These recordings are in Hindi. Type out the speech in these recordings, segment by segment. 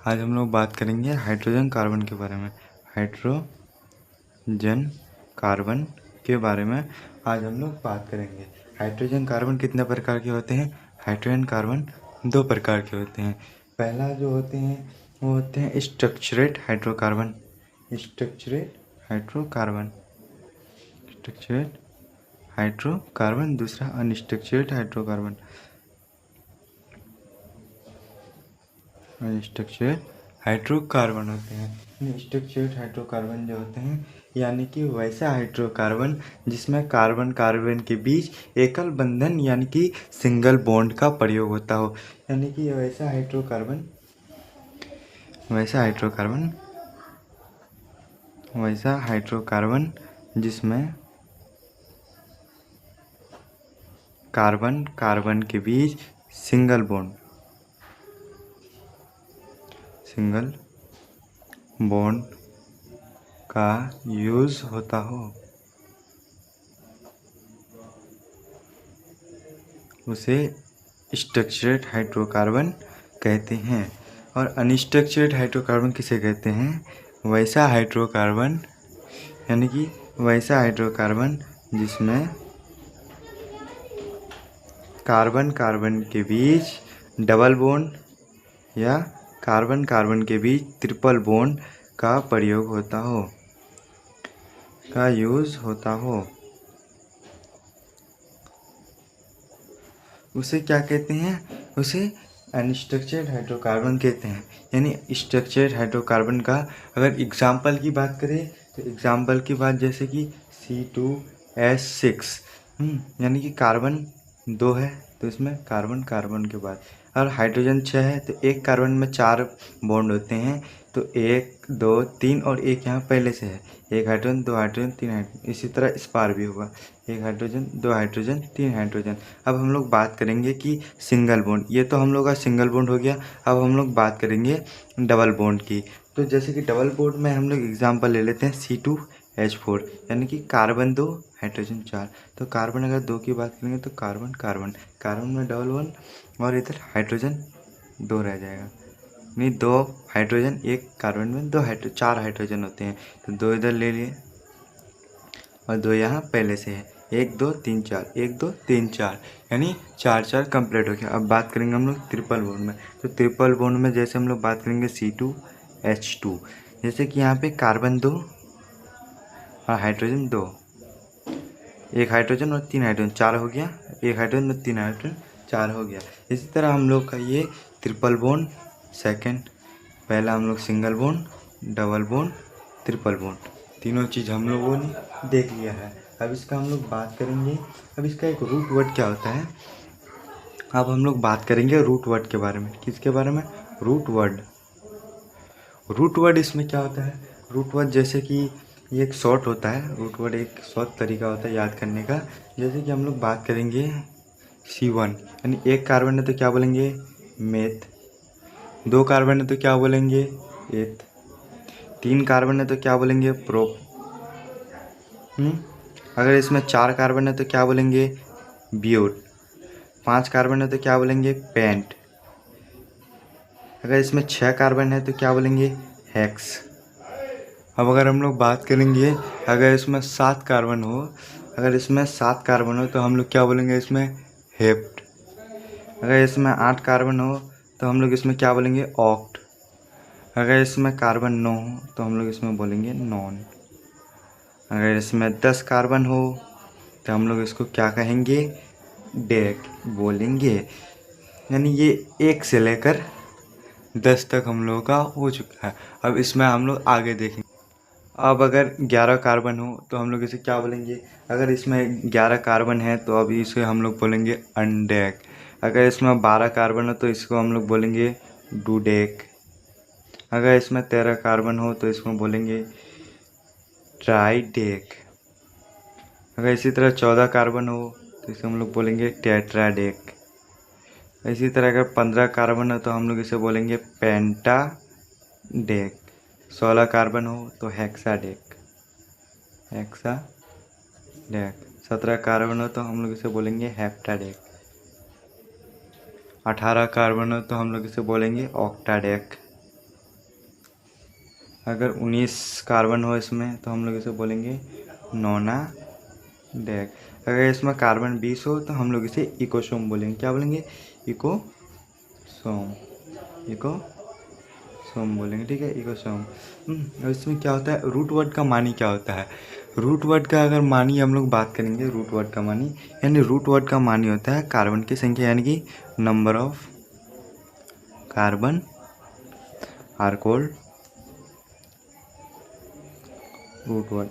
आज हम लोग बात करेंगे हाइड्रोजन कार्बन के बारे में। हाइड्रोजन कार्बन के बारे में आज हम लोग बात करेंगे। हाइड्रोजन कार्बन कितने प्रकार के होते हैं? हाइड्रोजन कार्बन दो प्रकार के होते हैं। पहला जो होते हैं वो होते हैं saturated hydrocarbon. Saturated hydrocarbon saturated hydrocarbon. दूसरा अनस्ट्रक्चरेट हाइड्रोकार्बन। स्ट्रक्चर्ड हाइड्रोकार्बन होते हैं। स्ट्रक्चर्ड हाइड्रोकार्बन जो होते हैं यानी कि वैसा हाइड्रोकार्बन जिसमें कार्बन कार्बन के बीच एकल बंधन यानी कि सिंगल बॉन्ड का प्रयोग होता हो। यानी कि वैसा हाइड्रोकार्बन जिसमें कार्बन कार्बन के बीच सिंगल बॉन्ड का यूज होता हो उसे स्ट्रक्चर्ड हाइड्रोकार्बन कहते हैं। और अनस्ट्रक्चर्ड हाइड्रोकार्बन किसे कहते हैं? वैसा हाइड्रोकार्बन यानी कि वैसा हाइड्रोकार्बन जिसमें कार्बन कार्बन के बीच डबल बॉन्ड या कार्बन कार्बन के बीच ट्रिपल बॉन्ड का प्रयोग होता हो, का यूज होता हो, उसे क्या कहते हैं? उसे अनस्ट्रक्चर्ड हाइड्रोकार्बन कहते हैं। यानी स्ट्रक्चर्ड हाइड्रोकार्बन का अगर एग्जाम्पल की बात करें तो एग्जाम्पल की बात जैसे कि C2H6 यानी कि कार्बन 2 है तो इसमें कार्बन कार्बन के बाद और हाइड्रोजन 6 है तो एक कार्बन में 4 बॉन्ड होते हैं तो 1 2 3 और एक यहाँ पहले से है। एक हाइड्रोजन 2 हाइड्रोजन 3 हाइड्रोजन, इसी तरह इस पार भी होगा 1 हाइड्रोजन 2 हाइड्रोजन 3 हाइड्रोजन। अब हम लोग बात करेंगे कि सिंगल बॉन्ड, ये तो हम लोग का सिंगल बॉन्ड हो गया। अब हम लोग बात करेंगे डबल बॉन्ड की। तो जैसे कि डबल बॉन्ड में हम लोग एग्जाम्पल ले लेते हैं C2H4 यानी कि कार्बन 2 हाइड्रोजन 4। तो कार्बन अगर 2 की बात करेंगे तो कार्बन कार्बन कार्बन में डबल बॉन्ड और इधर हाइड्रोजन 2 रह जाएगा। नहीं 2 हाइड्रोजन एक कार्बन में 4 हाइड्रोजन होते हैं तो 2 इधर ले लिए और 2 यहाँ पहले से है। 1 2 3 4 1 2 3 4 यानी 4 4 कंप्लीट हो गया। अब बात करेंगे हम लोग ट्रिपल बॉन्ड में। तो ट्रिपल बॉन्ड में जैसे हम लोग बात करेंगे C2H2 जैसे कि यहाँ पे कार्बन 2 और हाइड्रोजन 2, एक हाइड्रोजन और 3 हाइड्रोजन 4 हो गया। एक हाइड्रोजन और 3 हाइड्रोजन 4 हो गया। इसी तरह हम लोग का ये ट्रिपल बॉन्ड सेकंड, पहला हम लोग single bond double bond triple bond तीनों चीज़ हम लोगों ने देख लिया है। अब इसका हम लोग बात करेंगे, अब इसका एक रूट वर्ड क्या होता है। अब हम लोग बात करेंगे रूट वर्ड के बारे में। किसके बारे में? Root word. रूट वर्ड इसमें क्या होता है? रूट वर्ड जैसे कि ये एक शॉर्ट होता है। रूट वर्ड एक शॉर्ट तरीका होता है याद करने का। जैसे कि हम लोग बात करेंगे C1 यानी एक कार्बन है तो क्या बोलेंगे? मेथ। 2 कार्बन है तो क्या बोलेंगे? एथ। 3 कार्बन है तो क्या बोलेंगे? प्रोप। अगर इसमें 4 कार्बन है तो क्या बोलेंगे? ब्यूट। 5 कार्बन है तो क्या बोलेंगे? पेंट। अगर इसमें 6 कार्बन है तो क्या बोलेंगे? हेक्स। अब अगर हम लोग बात करेंगे अगर इसमें 7 कार्बन हो, तो हम लोग क्या बोलेंगे? इसमें हेप्ट। अगर इसमें 8 कार्बन हो तो हम लोग इसमें क्या बोलेंगे? ऑक्ट। अगर इसमें कार्बन 9 हो तो हम लोग इसमें बोलेंगे नॉन। अगर इसमें 10 कार्बन हो तो हम लोग इसको क्या कहेंगे? डेक बोलेंगे। यानी ये 1 से लेकर 10 तक हम लोगों का हो चुका है। अब इसमें हम लोग आगे देखेंगे। अब अगर 11 कार्बन हो तो हम लोग इसे क्या बोलेंगे? अगर इसमें 11 कार्बन है तो अभी इसे हम लोग बोलेंगे अनडेक। अगर इसमें 12 कार्बन हो तो इसको हम लोग बोलेंगे डूडेक। अगर इसमें 13 कार्बन हो तो इसको बोलेंगे ट्राइडेक। अगर इसी तरह 14 कार्बन हो तो इसे हम लोग बोलेंगे टेट्राडेक। इसी तरह अगर 15 कार्बन हो तो हम लोग इसे बोलेंगे पेंटाडेक। 16 कार्बन हो तो हेक्साडेक। 17 कार्बन हो तो हम लोग इसे बोलेंगे हेप्टाडेक। 18 कार्बन हो तो हम लोग इसे बोलेंगे ऑक्टाडेक। अगर 19 कार्बन हो इसमें तो हम लोग इसे बोलेंगे नोना डेक। अगर इसमें कार्बन 20 हो तो हम लोग इसे इकोसोम बोलेंगे। क्या बोलेंगे? इकोसोम, इकोसोम बोलेंगे। ठीक है, इकोसोम। और इसमें क्या होता है, रूट वर्ड का मानी क्या होता है? रूट वर्ड का अगर मानी हम लोग बात करेंगे, रूट वर्ड का मानी यानी रूट वर्ड का मानी होता है कार्बन की संख्या, यानी कि number of carbon are called root word.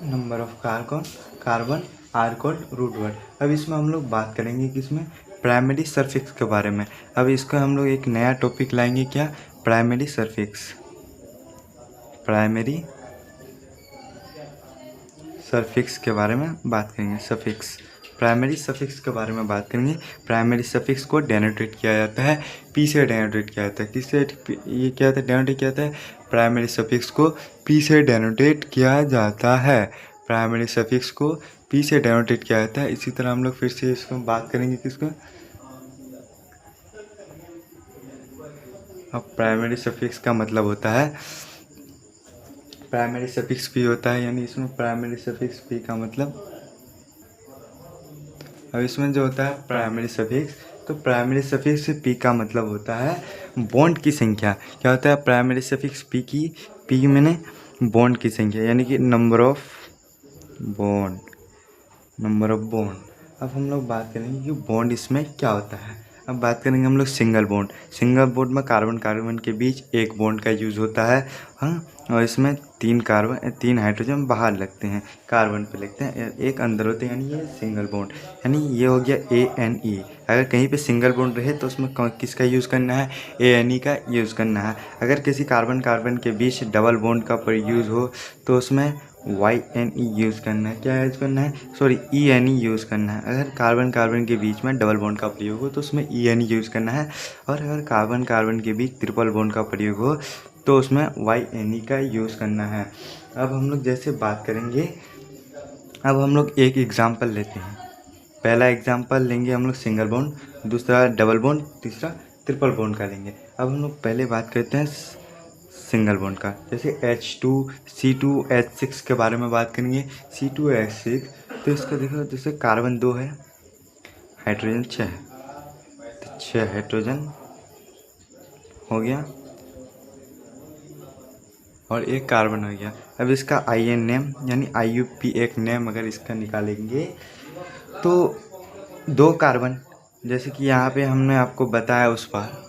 Number of carbon are called root word. अब इसमें हम लोग बात करेंगे किसमें? प्राइमरी सफिक्स के बारे में। अब इसका हम लोग एक नया टॉपिक लाएंगे। क्या? Primary suffix. प्राइमरी सफिक्स के बारे में बात करेंगे। सफिक्स, प्राइमरी सफिक्स के बारे में बात करेंगे। प्राइमरी सफिक्स को डेनोटेट किया जाता है पी से डेनोटेट किया जाता है। किससे ये क्या होता है? डेनोटेट किया जाता है। प्राइमरी सफिक्स को पी से डेनोटेट किया जाता है। प्राइमरी सफिक्स को पी से डेनोटेट किया जाता है। इसी तरह हम लोग फिर से इसको बात करेंगे किसको? अब प्राइमरी सफिक्स का मतलब होता है, प्राइमरी सफिक्स पी होता है, यानी इसमें प्राइमरी सफिक्स पी का मतलब, अब इसमें जो होता है प्राइमरी सफिक्स, तो प्राइमरी सफिक्स से पी का मतलब होता है बॉन्ड की संख्या। क्या होता है? प्राइमरी सफिक्स पी की, पी मैंने बॉन्ड की संख्या, यानी कि number of bond, number of bond. अब हम लोग बात करेंगे कि बॉन्ड इसमें क्या होता है। अब बात करेंगे हम लोग सिंगल बॉन्ड। सिंगल बॉन्ड में कार्बन कार्बन के बीच एक बॉन्ड का यूज़ होता है, हाँ, और इसमें 3 हाइड्रोजन बाहर लगते हैं, कार्बन पे लगते हैं, एक अंदर होते हैं, यानी ये सिंगल बॉन्ड। यानी ये हो गया ANE। अगर कहीं पे सिंगल बॉन्ड रहे तो उसमें किसका यूज़ करना है? ANE का यूज़ करना है। अगर किसी कार्बन कार्बन के बीच डबल बॉन्ड का यूज़ हो तो उसमें YNE यूज़ करना है। क्या यूज़ करना है? सॉरी, ENE यूज़ करना है। अगर कार्बन कार्बन के बीच में डबल बॉन्ड का प्रयोग हो तो उसमें ENE यूज़ करना है, और अगर कार्बन कार्बन के बीच ट्रिपल बॉन्ड का प्रयोग हो तो उसमें YNE का यूज़ करना है। अब हम लोग जैसे बात करेंगे, अब हम लोग एक एग्ज़ाम्पल लेते हैं। पहला एग्ज़ाम्पल लेंगे हम लोग सिंगल बॉन्ड, दूसरा डबल बॉन्ड, तीसरा ट्रिपल बॉन्ड का लेंगे। अब हम लोग पहले बात करते हैं सिंगल बॉन्ड का। जैसे H2C2H6 के बारे में बात करेंगे। C2H6, तो इसका देखो, जैसे कार्बन 2 है, हाइड्रोजन 6 है, तो 6 हाइड्रोजन हो गया और एक कार्बन हो गया। अब इसका IN नेम यानी IUPAC नेम अगर इसका निकालेंगे तो 2 कार्बन, जैसे कि यहाँ पे हमने आपको बताया उस बार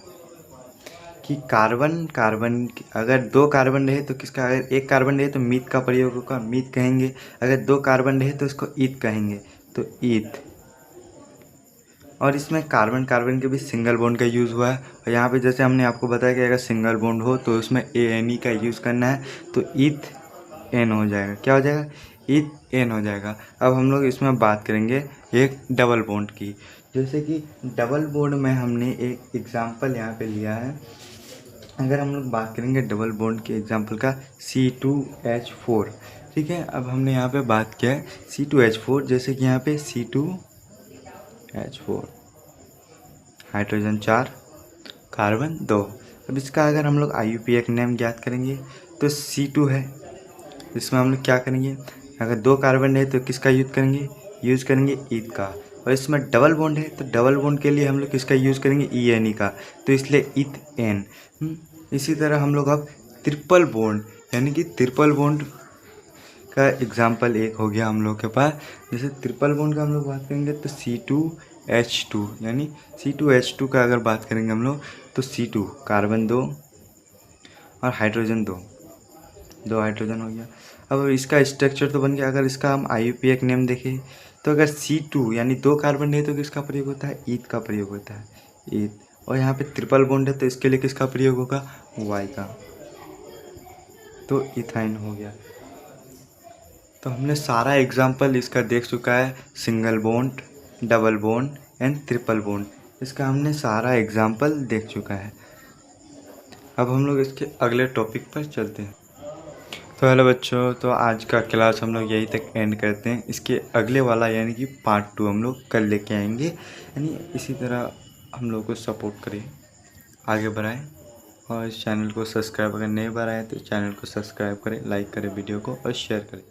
कि कार्बन कार्बन, अगर 2 कार्बन रहे तो किसका, अगर 1 कार्बन रहे तो मीथ का प्रयोग होगा, मीथ कहेंगे। अगर 2 कार्बन रहे तो इसको ईथ कहेंगे, तो ईथ। और इसमें कार्बन कार्बन के बीच सिंगल बॉन्ड का यूज़ हुआ है। और यहाँ पे जैसे हमने आपको बताया कि अगर सिंगल बॉन्ड हो तो उसमें ANE का यूज़ करना है, तो ईथ N हो जाएगा। क्या हो जाएगा? ईथ N हो जाएगा। अब हम लोग इसमें बात करेंगे एक डबल बॉन्ड की। जैसे कि डबल बॉन्ड में हमने एक एग्ज़ाम्पल यहाँ पे लिया है। अगर हम लोग बात करेंगे डबल बॉन्ड के एग्जांपल का, C2H4, ठीक है। अब हमने यहाँ पे बात किया है C2H4, जैसे कि यहाँ पे C2H4, हाइड्रोजन 4, कार्बन 2। अब इसका अगर हम लोग IUPAC नेम ज्ञात करेंगे तो C2 है, इसमें हम लोग क्या करेंगे, अगर 2 कार्बन है तो किसका यूज़ करेंगे ईथ का। और इसमें डबल बॉन्ड है तो डबल बॉन्ड के लिए हम लोग किसका यूज़ करेंगे, ENE का, तो इसलिए ईथ N। इसी तरह हम लोग अब ट्रिपल बॉन्ड, यानी कि ट्रिपल बॉन्ड का एग्जाम्पल एक हो गया हम लोग के पास। जैसे ट्रिपल बॉन्ड का हम लोग बात करेंगे तो C2H2, यानी C2H2 का अगर बात करेंगे हम लोग तो C2 कार्बन 2 और हाइड्रोजन 2 हाइड्रोजन हो गया। अब इसका स्ट्रक्चर तो बन गया। अगर इसका हम IUPAC नेम देखें तो अगर C2 यानी 2 कार्बन है तो किसका प्रयोग होता है, ईथ का प्रयोग होता है, ईथ। और यहाँ पे ट्रिपल बॉन्ड है तो इसके लिए किसका प्रयोग होगा, Y का, तो इथाइन हो गया। तो हमने सारा एग्जाम्पल इसका देख चुका है, single bond, double bond and triple bond, इसका हमने सारा एग्जाम्पल देख चुका है। अब हम लोग इसके अगले टॉपिक पर चलते हैं। तो हेलो बच्चों, तो आज का क्लास हम लोग यहीं तक एंड करते हैं। इसके अगले वाला यानी कि पार्ट 2 हम लोग कल लेके आएंगे, यानी इसी तरह हम लोग को सपोर्ट करें। आगे बढ़ाएं और इस चैनल को सब्सक्राइब, अगर नई बार आए तो चैनल को सब्सक्राइब करें, लाइक करें वीडियो को और शेयर करें।